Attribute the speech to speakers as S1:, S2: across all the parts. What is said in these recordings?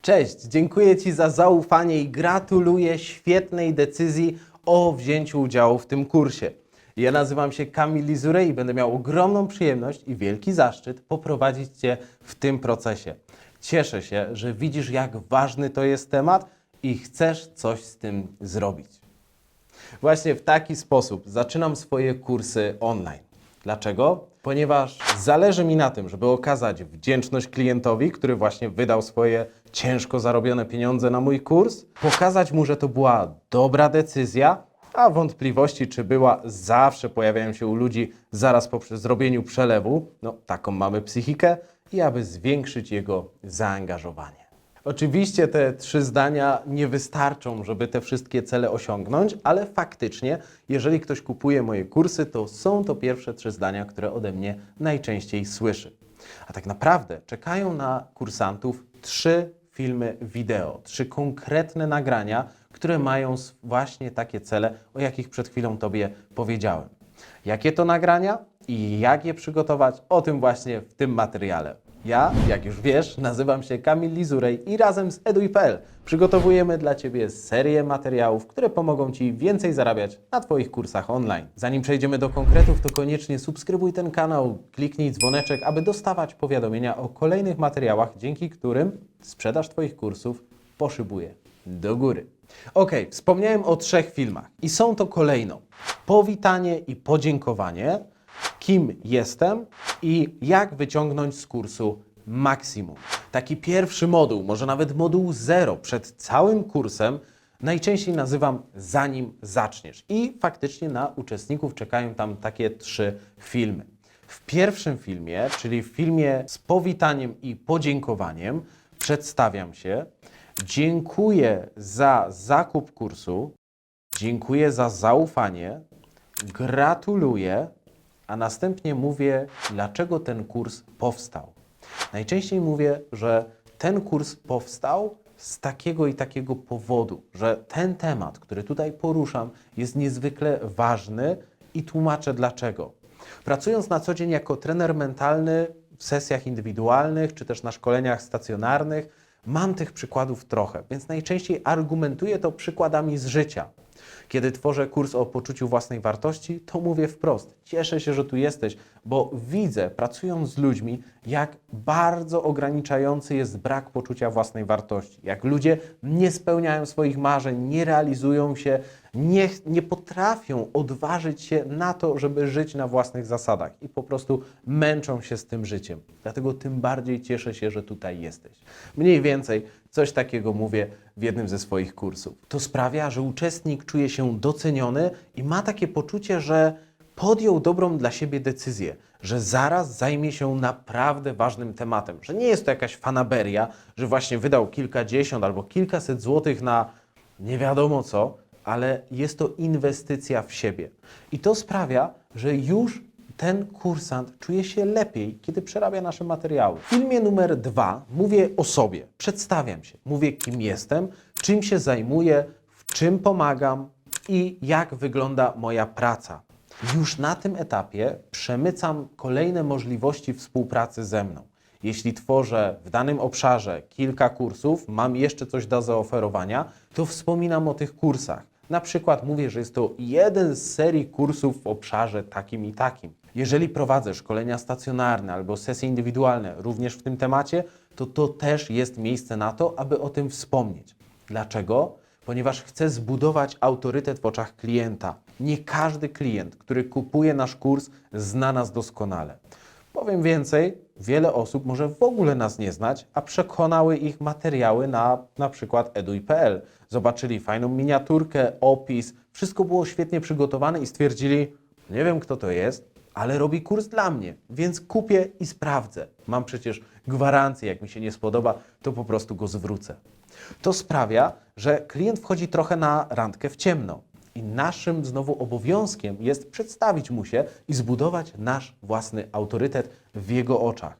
S1: Cześć, dziękuję Ci za zaufanie i gratuluję świetnej decyzji o wzięciu udziału w tym kursie. Ja nazywam się Kamil Lizurej i będę miał ogromną przyjemność i wielki zaszczyt poprowadzić Cię w tym procesie. Cieszę się, że widzisz, jak ważny to jest temat i chcesz coś z tym zrobić. Właśnie w taki sposób zaczynam swoje kursy online. Dlaczego? Ponieważ zależy mi na tym, żeby okazać wdzięczność klientowi, który właśnie wydał swoje ciężko zarobione pieniądze na mój kurs, pokazać mu, że to była dobra decyzja, a wątpliwości, czy była, zawsze pojawiają się u ludzi zaraz po zrobieniu przelewu. No, taką mamy psychikę i aby zwiększyć jego zaangażowanie. Oczywiście te 3 zdania nie wystarczą, żeby te wszystkie cele osiągnąć, ale faktycznie, jeżeli ktoś kupuje moje kursy, to są to pierwsze 3 zdania, które ode mnie najczęściej słyszy. A tak naprawdę czekają na kursantów 3 filmy wideo, 3 konkretne nagrania, które mają właśnie takie cele, o jakich przed chwilą Tobie powiedziałem. Jakie to nagrania i jak je przygotować, o tym właśnie w tym materiale. Ja, jak już wiesz, nazywam się Kamil Lizurej i razem z Eduj.pl przygotowujemy dla Ciebie serię materiałów, które pomogą Ci więcej zarabiać na Twoich kursach online. Zanim przejdziemy do konkretów, to koniecznie subskrybuj ten kanał, kliknij dzwoneczek, aby dostawać powiadomienia o kolejnych materiałach, dzięki którym sprzedaż Twoich kursów poszybuje do góry. Ok, wspomniałem o 3 filmach i są to kolejno powitanie i podziękowanie, kim jestem i jak wyciągnąć z kursu maksimum. Taki pierwszy moduł, może nawet moduł 0 przed całym kursem najczęściej nazywam zanim zaczniesz i faktycznie na uczestników czekają tam takie 3 filmy. W pierwszym filmie, czyli w filmie z powitaniem i podziękowaniem, przedstawiam się, dziękuję za zakup kursu, dziękuję za zaufanie, gratuluję, a następnie mówię, dlaczego ten kurs powstał. Najczęściej mówię, że ten kurs powstał z takiego i takiego powodu, że ten temat, który tutaj poruszam, jest niezwykle ważny i tłumaczę dlaczego. Pracując na co dzień jako trener mentalny w sesjach indywidualnych czy też na szkoleniach stacjonarnych, mam tych przykładów trochę, więc najczęściej argumentuję to przykładami z życia. Kiedy tworzę kurs o poczuciu własnej wartości, to mówię wprost, cieszę się, że tu jesteś, bo widzę, pracując z ludźmi, jak bardzo ograniczający jest brak poczucia własnej wartości. Jak ludzie nie spełniają swoich marzeń, nie realizują się, nie potrafią odważyć się na to, żeby żyć na własnych zasadach i po prostu męczą się z tym życiem. Dlatego tym bardziej cieszę się, że tutaj jesteś. Mniej więcej coś takiego mówię w jednym ze swoich kursów. To sprawia, że uczestnik czuje się doceniony i ma takie poczucie, że podjął dobrą dla siebie decyzję, że zaraz zajmie się naprawdę ważnym tematem, że nie jest to jakaś fanaberia, że właśnie wydał kilkadziesiąt albo kilkaset złotych na nie wiadomo co, ale jest to inwestycja w siebie. I to sprawia, że już ten kursant czuje się lepiej, kiedy przerabia nasze materiały. W filmie numer 2 mówię o sobie, przedstawiam się, mówię kim jestem, czym się zajmuję, w czym pomagam i jak wygląda moja praca. Już na tym etapie przemycam kolejne możliwości współpracy ze mną. Jeśli tworzę w danym obszarze kilka kursów, mam jeszcze coś do zaoferowania, to wspominam o tych kursach. Na przykład mówię, że jest to jeden z serii kursów w obszarze takim i takim. Jeżeli prowadzę szkolenia stacjonarne albo sesje indywidualne również w tym temacie, to też jest miejsce na to, aby o tym wspomnieć. Dlaczego? Ponieważ chcę zbudować autorytet w oczach klienta. Nie każdy klient, który kupuje nasz kurs, zna nas doskonale. Powiem więcej, wiele osób może w ogóle nas nie znać, a przekonały ich materiały na przykład Eduj.pl. Zobaczyli fajną miniaturkę, opis, wszystko było świetnie przygotowane i stwierdzili, nie wiem kto to jest, ale robi kurs dla mnie, więc kupię i sprawdzę. Mam przecież gwarancję, jak mi się nie spodoba, to po prostu go zwrócę. To sprawia, że klient wchodzi trochę na randkę w ciemno. I naszym znowu obowiązkiem jest przedstawić mu się i zbudować nasz własny autorytet w jego oczach.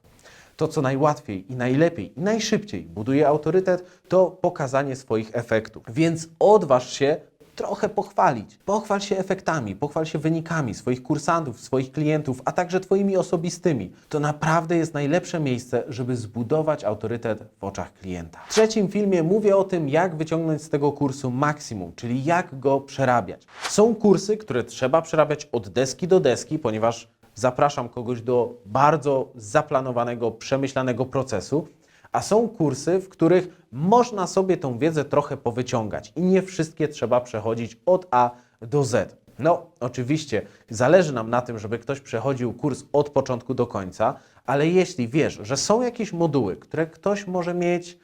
S1: To, co najłatwiej i najlepiej i najszybciej buduje autorytet, to pokazanie swoich efektów. Więc odważ się trochę pochwalić. Pochwal się efektami, pochwal się wynikami swoich kursantów, swoich klientów, a także Twoimi osobistymi. To naprawdę jest najlepsze miejsce, żeby zbudować autorytet w oczach klienta. W trzecim filmie mówię o tym, jak wyciągnąć z tego kursu maksimum, czyli jak go przerabiać. Są kursy, które trzeba przerabiać od deski do deski, ponieważ zapraszam kogoś do bardzo zaplanowanego, przemyślanego procesu, a są kursy, w których można sobie tą wiedzę trochę powyciągać i nie wszystkie trzeba przechodzić od A do Z. No, oczywiście zależy nam na tym, żeby ktoś przechodził kurs od początku do końca, ale jeśli wiesz, że są jakieś moduły, które ktoś może mieć,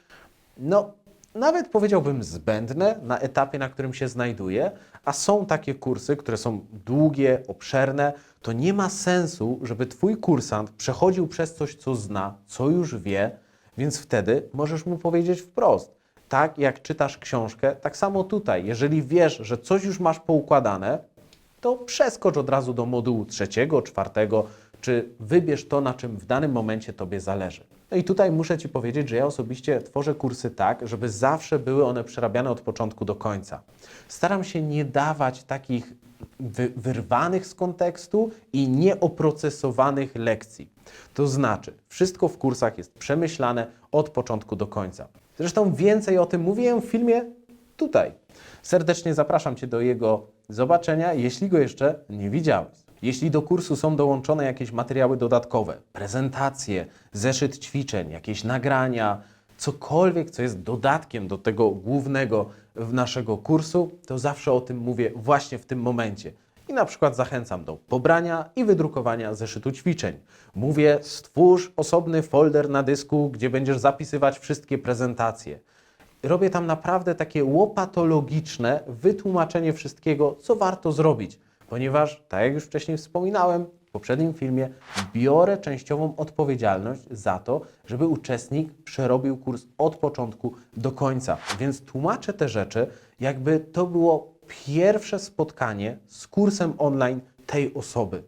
S1: no, nawet powiedziałbym zbędne na etapie, na którym się znajduje, a są takie kursy, które są długie, obszerne, to nie ma sensu, żeby Twój kursant przechodził przez coś, co zna, co już wie, więc wtedy możesz mu powiedzieć wprost. Tak jak czytasz książkę, tak samo tutaj. Jeżeli wiesz, że coś już masz poukładane, to przeskocz od razu do modułu 3., 4., czy wybierz to, na czym w danym momencie Tobie zależy. No i tutaj muszę Ci powiedzieć, że ja osobiście tworzę kursy tak, żeby zawsze były one przerabiane od początku do końca. Staram się nie dawać takich wyrwanych z kontekstu i nieoprocesowanych lekcji. To znaczy, wszystko w kursach jest przemyślane od początku do końca. Zresztą więcej o tym mówiłem w filmie tutaj. Serdecznie zapraszam Cię do jego zobaczenia, jeśli go jeszcze nie widziałeś. Jeśli do kursu są dołączone jakieś materiały dodatkowe, prezentacje, zeszyt ćwiczeń, jakieś nagrania, cokolwiek, co jest dodatkiem do tego głównego naszego kursu, to zawsze o tym mówię właśnie w tym momencie. I na przykład zachęcam do pobrania i wydrukowania zeszytu ćwiczeń. Mówię, stwórz osobny folder na dysku, gdzie będziesz zapisywać wszystkie prezentacje. Robię tam naprawdę takie łopatologiczne wytłumaczenie wszystkiego, co warto zrobić. Ponieważ, tak jak już wcześniej wspominałem w poprzednim filmie, biorę częściową odpowiedzialność za to, żeby uczestnik przerobił kurs od początku do końca. Więc tłumaczę te rzeczy, jakby to było pierwsze spotkanie z kursem online tej osoby.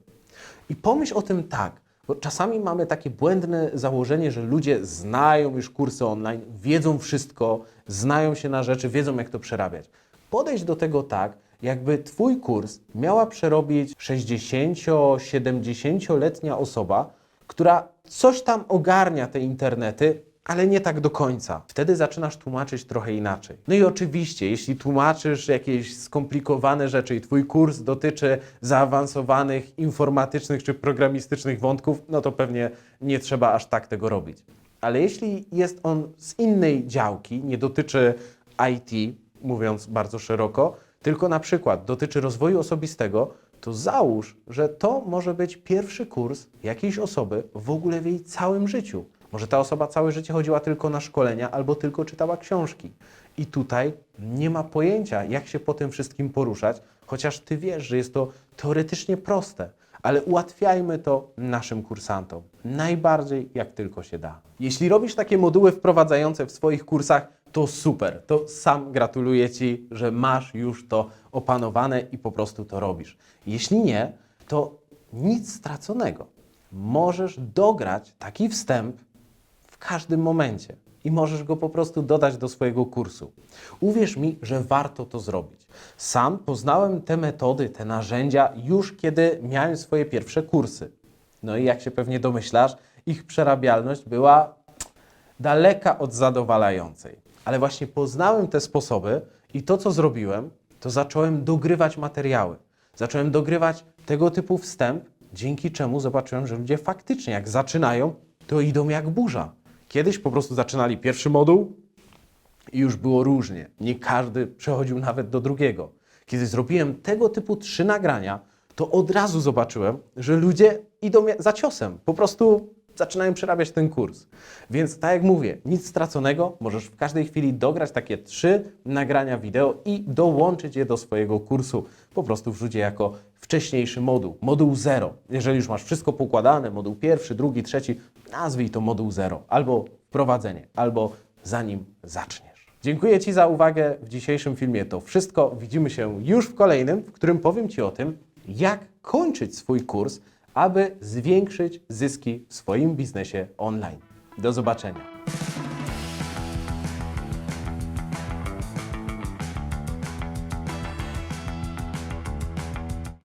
S1: I pomyśl o tym tak, bo czasami mamy takie błędne założenie, że ludzie znają już kursy online, wiedzą wszystko, znają się na rzeczy, wiedzą jak to przerabiać. Podejdź do tego tak, jakby Twój kurs miała przerobić 60-70-letnia osoba, która coś tam ogarnia te internety, ale nie tak do końca. Wtedy zaczynasz tłumaczyć trochę inaczej. No i oczywiście, jeśli tłumaczysz jakieś skomplikowane rzeczy i Twój kurs dotyczy zaawansowanych informatycznych czy programistycznych wątków, no to pewnie nie trzeba aż tak tego robić. Ale jeśli jest on z innej działki, nie dotyczy IT, mówiąc bardzo szeroko, tylko na przykład dotyczy rozwoju osobistego, to załóż, że to może być pierwszy kurs jakiejś osoby w ogóle w jej całym życiu. Może ta osoba całe życie chodziła tylko na szkolenia albo tylko czytała książki. I tutaj nie ma pojęcia, jak się po tym wszystkim poruszać, chociaż Ty wiesz, że jest to teoretycznie proste. Ale ułatwiajmy to naszym kursantom. Najbardziej jak tylko się da. Jeśli robisz takie moduły wprowadzające w swoich kursach, to super. To sam gratuluję Ci, że masz już to opanowane i po prostu to robisz. Jeśli nie, to nic straconego. Możesz dograć taki wstęp w każdym momencie i możesz go po prostu dodać do swojego kursu. Uwierz mi, że warto to zrobić. Sam poznałem te metody, te narzędzia już kiedy miałem swoje pierwsze kursy. No i jak się pewnie domyślasz, ich przerabialność była daleka od zadowalającej. Ale właśnie poznałem te sposoby i to, co zrobiłem, to zacząłem dogrywać materiały. Zacząłem dogrywać tego typu wstęp, dzięki czemu zobaczyłem, że ludzie faktycznie jak zaczynają, to idą jak burza. Kiedyś po prostu zaczynali pierwszy moduł i już było różnie. Nie każdy przechodził nawet do drugiego. Kiedy zrobiłem tego typu 3 nagrania, to od razu zobaczyłem, że ludzie idą za ciosem. Po prostu zaczynają przerabiać ten kurs. Więc tak jak mówię, nic straconego, możesz w każdej chwili dograć takie 3 nagrania wideo i dołączyć je do swojego kursu. Po prostu wrzuć je jako wcześniejszy moduł, moduł 0. Jeżeli już masz wszystko poukładane, moduł 1, 2, 3, nazwij to moduł 0, albo wprowadzenie, albo zanim zaczniesz. Dziękuję Ci za uwagę w dzisiejszym filmie. To wszystko. Widzimy się już w kolejnym, w którym powiem Ci o tym, jak kończyć swój kurs, aby zwiększyć zyski w swoim biznesie online. Do zobaczenia.